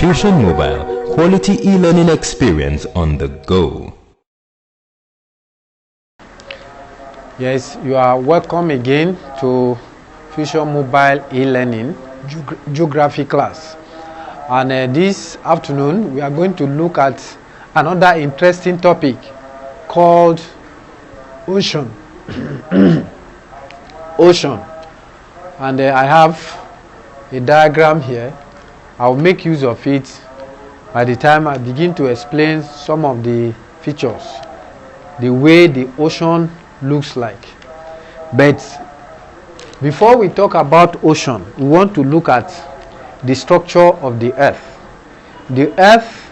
Fusion Mobile, quality e-learning experience on the go. Yes, you are welcome again to Fusion Mobile e-learning geography class. And this afternoon we are going to look at another interesting topic called ocean. Ocean. And I have a diagram here. I'll make use of it by the time I begin to explain some of the features, the way the ocean looks like. But before we talk about ocean, we want to look at the structure of the earth. The earth,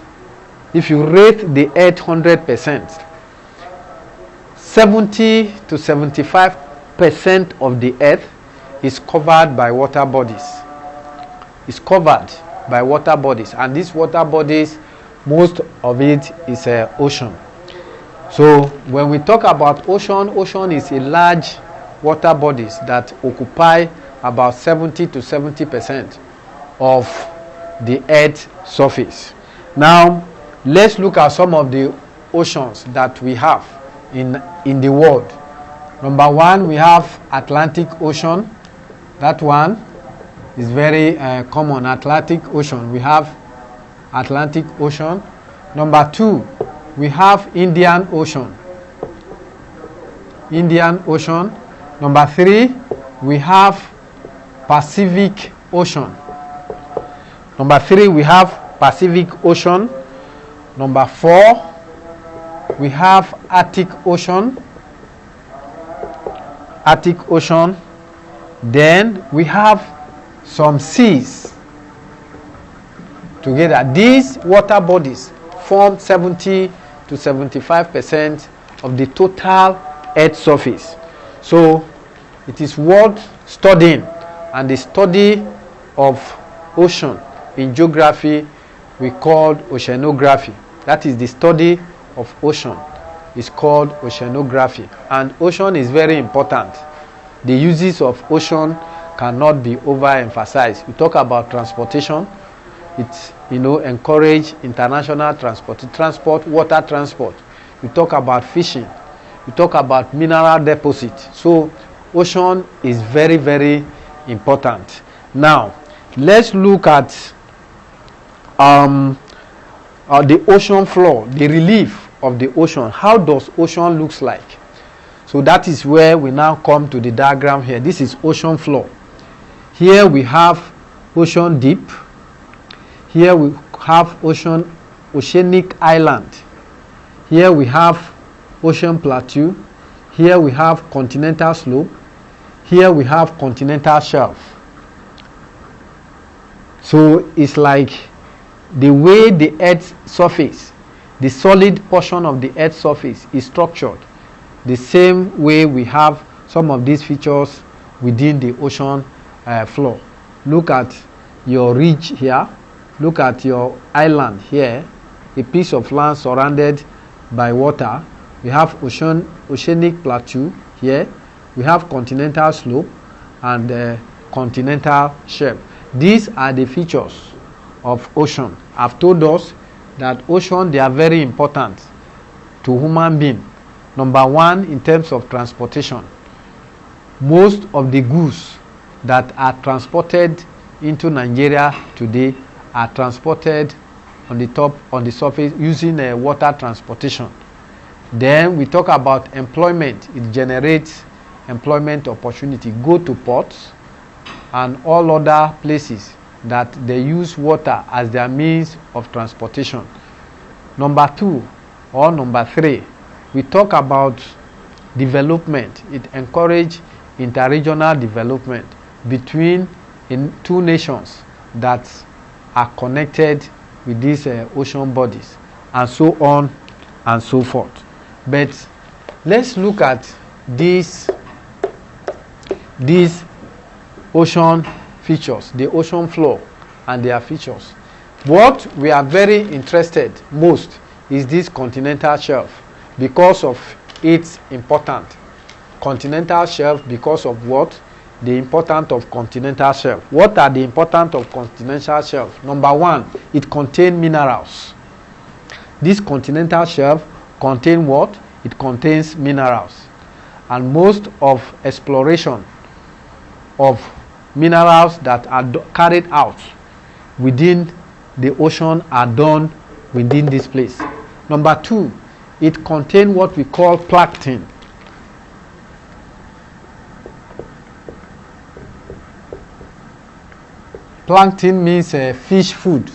if you rate the earth 100%, 70 to 75% of the earth is covered by water bodies. It's covered by water bodies, and these water bodies, most of it is ocean. So when we talk about ocean, ocean is a large water bodies that occupy about 70 to 70% of the earth's surface. Now let's look at some of the oceans that we have in the world. Number one, we have Atlantic Ocean. That one is very common. Atlantic Ocean. We have Atlantic Ocean. Number two, we have Indian Ocean. Indian Ocean. Number three, we have Pacific Ocean. Number three, we have Pacific Ocean. Number four, we have Arctic Ocean. Arctic Ocean. Then we have some seas together. These water bodies form 70 to 75% of the total earth surface. So it is worth studying, and the study of ocean in geography we call oceanography. That is, the study of ocean is called oceanography, and ocean is very important. The uses of ocean cannot be overemphasized. We talk about transportation. It encourage international transport, water transport. We talk about fishing. We talk about mineral deposit. So ocean is very, very important. Now let's look at the ocean floor, the relief of the ocean. How does ocean looks like? So that is where we now come to the diagram here. This is ocean floor. Here we have ocean deep. Here we have oceanic island. Here we have ocean plateau. Here we have continental slope. Here we have continental shelf. So it's like the way the earth's surface, the solid portion of the earth's surface is structured, the same way we have some of these features within the ocean floor. Look at your ridge here. Look at your island here, a piece of land surrounded by water. We have oceanic plateau here. We have continental slope and continental shelf. These are the features of ocean. I've told us that ocean, they are very important to human being. Number one, in terms of transportation. Most of the goods that are transported into Nigeria today are transported on the surface using water transportation. Then we talk about employment. It generates employment opportunity. Go to ports and all other places that they use water as their means of transportation. Number two or number three, we talk about development. It encourages interregional development between two nations that are connected with these ocean bodies, and so on and so forth. But let's look at these ocean features, the ocean floor and their features. What we are very interested most is this continental shelf, because of its importance. Continental shelf because of what? the importance of continental shelf. What are the importance of continental shelf? Number one, it contains minerals. This continental shelf contains what? It contains minerals. And most of exploration of minerals that are carried out within the ocean are done within this place. Number two, it contains what we call plankton. Plankton means fish food.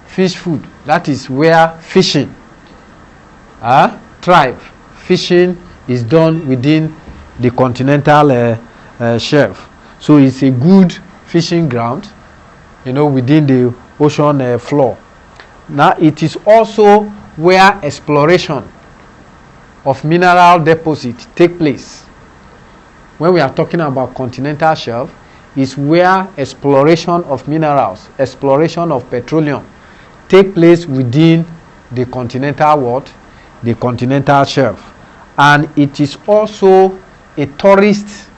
Fish food. That is where fishing thrive. Fishing is done within the continental shelf. So it's a good fishing ground, within the ocean floor. Now it is also where exploration of mineral deposits take place. When we are talking about continental shelf, is where exploration of minerals, exploration of petroleum take place within the continental world, the continental shelf. And it is also a tourist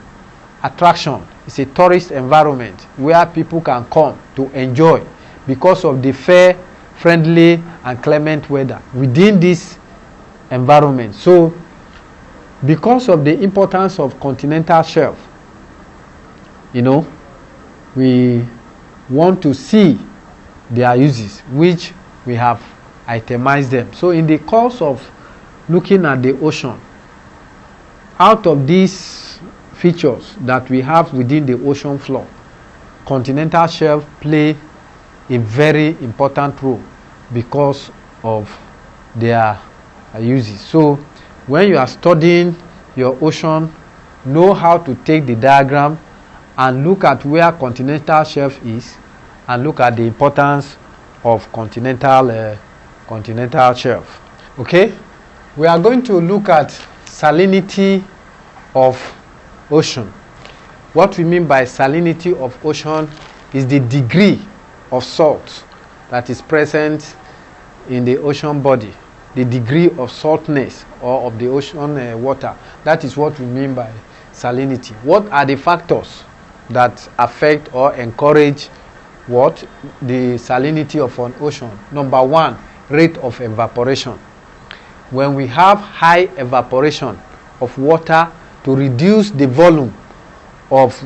attraction. It's a tourist environment where people can come to enjoy because of the fair, friendly and clement weather within this environment. So because of the importance of continental shelf, we want to see their uses, which we have itemized them. So in the course of looking at the ocean, out of these features that we have within the ocean floor, continental shelf play a very important role because of their uses. So when you are studying your ocean, know how to take the diagram and look at where continental shelf is and look at the importance of continental shelf. Okay, we are going to look at salinity of ocean. What we mean by salinity of ocean is the degree of salt that is present in the ocean body, the degree of saltness or of the ocean water. That is what we mean by salinity. What are the factors that affect or encourage the salinity of an ocean? Number one, rate of evaporation. When we have high evaporation of water to reduce the volume of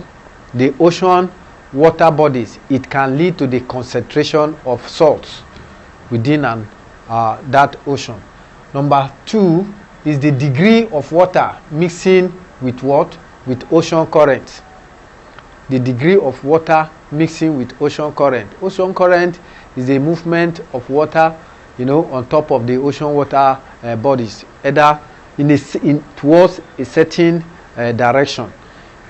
the ocean water bodies, it can lead to the concentration of salts within that ocean. Number two is the degree of water mixing with what? With ocean current. The degree of water mixing with ocean current. Ocean current is the movement of water, on top of the ocean water bodies, either towards a certain direction.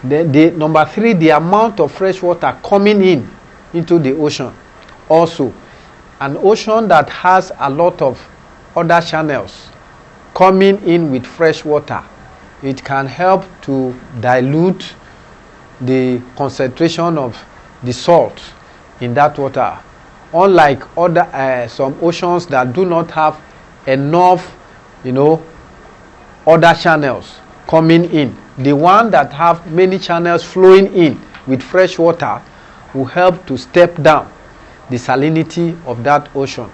Then number three, the amount of fresh water coming into the ocean. Also, an ocean that has a lot of other channels coming in with fresh water, it can help to dilute the concentration of the salt in that water. Unlike other some oceans that do not have enough, other channels coming in, the one that have many channels flowing in with fresh water will help to step down the salinity of that ocean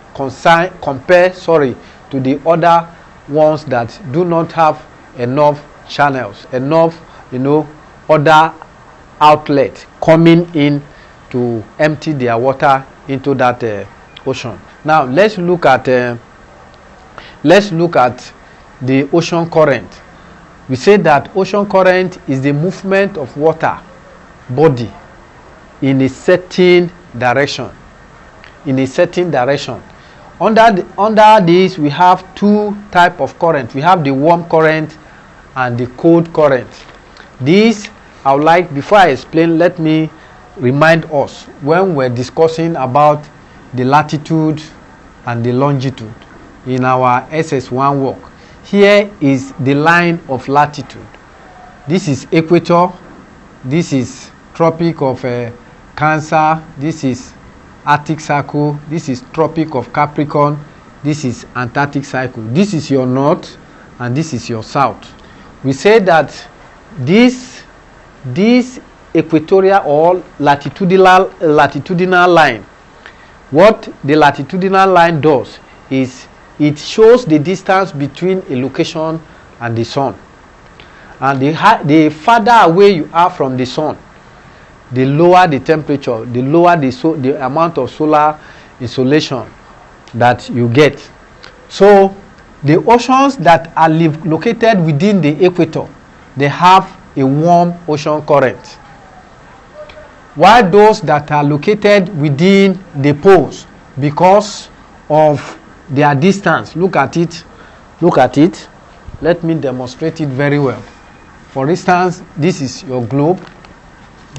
compare to the other ones that do not have enough channels, enough other outlet coming in to empty their water into that ocean. Now let's look at the ocean current. We say that ocean current is the movement of water body in a certain direction. Under this, we have two types of current. We have the warm current and the cold current. This, I would like, before I explain, let me remind us when we're discussing about the latitude and the longitude in our SS1 work. Here is the line of latitude. This is equator. This is Tropic of Cancer. This is Arctic Circle. This is Tropic of Capricorn. This is Antarctic Circle. This is your north and this is your south. we say that this equatorial or latitudinal line, what the latitudinal line does is it shows the distance between a location and the sun. And the farther away you are from the sun, the lower the temperature, the lower the amount of solar insolation that you get. So the oceans that are located within the equator, they have a warm ocean current, while those that are located within the poles, because of their distance, look at it, let me demonstrate it very well. For instance, this is your globe,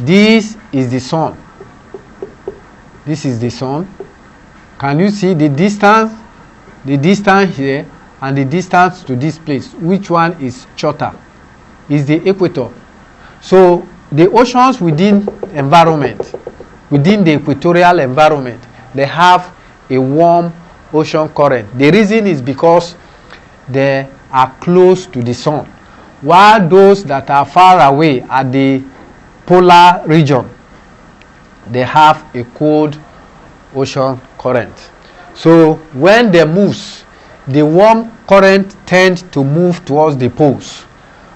this is the sun, this is the sun. Can you see the distance here and the distance to this place? Which one is shorter? Is the equator. So the oceans within the equatorial environment, they have a warm ocean current. The reason is because they are close to the sun, while those that are far away at the polar region, they have a cold ocean current. So when they move, the warm current tends to move towards the poles,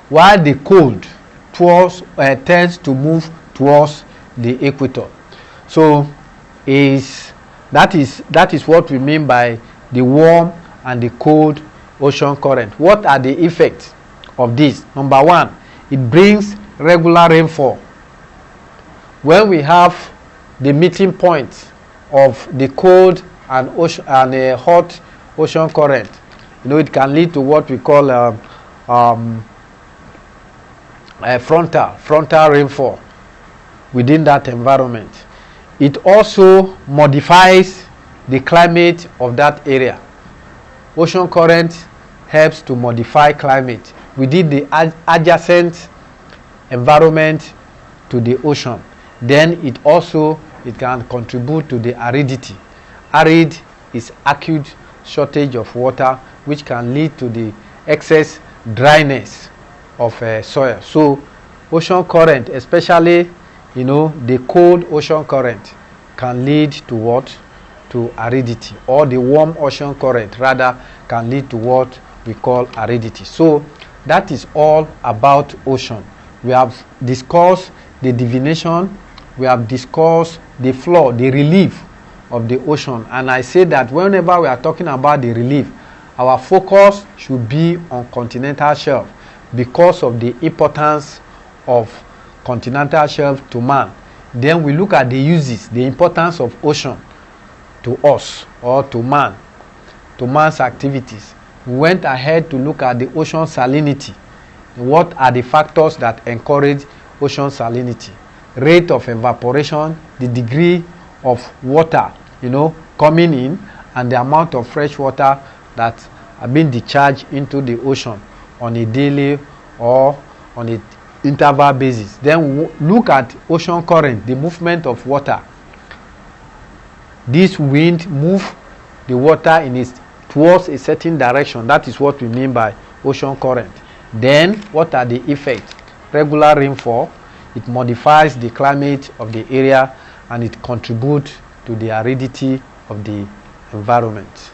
while the cold tends to move towards the equator. So that is what we mean by the warm and the cold ocean current. What are the effects of this? Number one, it brings regular rainfall. When we have the meeting point of the cold and a hot ocean current, it can lead to what we call frontal rainfall within that environment. It also modifies the climate of that area. Ocean current helps to modify climate within the adjacent environment to the ocean. Then it can contribute to the aridity. Arid is acute shortage of water, which can lead to the excess dryness of soil. So ocean current, especially the cold ocean current, can lead to what? To aridity, or the warm ocean current rather can lead to what we call aridity. So that is all about ocean. We have discussed the divination, we have discussed the floor, the relief of the ocean, and I say that whenever we are talking about the relief, our focus should be on continental shelf because of the importance of continental shelf to man. Then we look at the uses, the importance of ocean to us or to man, to man's activities. We went ahead to look at the ocean salinity. What are the factors that encourage ocean salinity? Rate of evaporation, the degree of water coming in, and the amount of fresh water that are being discharged into the ocean on a daily or on an interval basis. Then we look at ocean current, the movement of water. This wind moves the water towards a certain direction. That is what we mean by ocean current. Then what are the effects? Regular rainfall. It modifies the climate of the area and it contributes to the aridity of the environment.